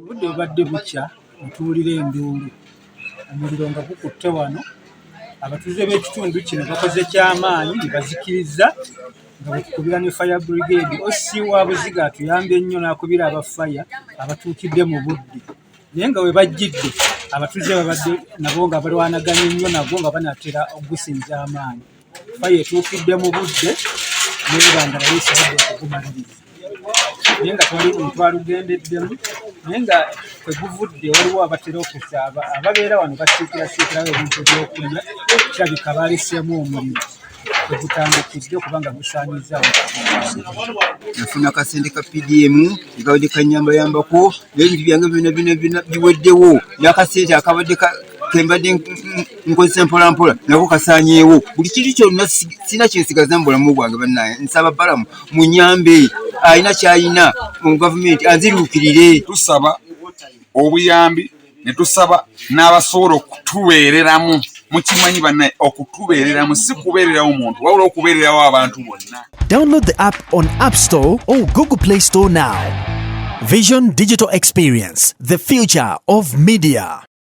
Obudde bubadde bukya ne tuwulira enduulu. Omuliro nga gukutte wano. Abatuuze b'ekitundu kino bakoze ky'amaanyi ne bazikiriza nga batukubira ne fire brigade. OC wa Buziga atuyambye nnyo n'akubira aba fire abatuukidde mu budde. Naye nga we bajjidde abatuuze babadde nabo nga balwanaganya ennyo nabo nga banatera ogusinza amaanyi. Fire etuukidde mu budde naye nga bayiise badde okugumaliriza. Naye nga twalugendeddemu naye nga kwe guvudde waliwo abatera okusaaba ababeera wano basiikirasiikirawo ebintu ebyokulya kirabika baaleseemu omuliro tegutandikidde okubanga gusaanyizzaawo. Nafuna akasente ka PDM ekabadde kanyambayambako n'ebintu byange byonna biweddewo n'akasente akabadde kembadde nkozesa mpolampola nako kasaanyeewo. Buli kintu kyonna sina kyensigaza mu bulamu bwange bannaye. Nsaba balamu munyambe alina kyalina mu gavumenti anziruukirire. Tusaba obuyambi ne tusaba n'abasobola okutubeereramu. Mukimanyi bannaye okutubeereramu si kubeererawo omuntu wabula okubeererawo abantu bonna. Download the app on App Store or Google Play Store now. Vision Digital Experience, the future of media.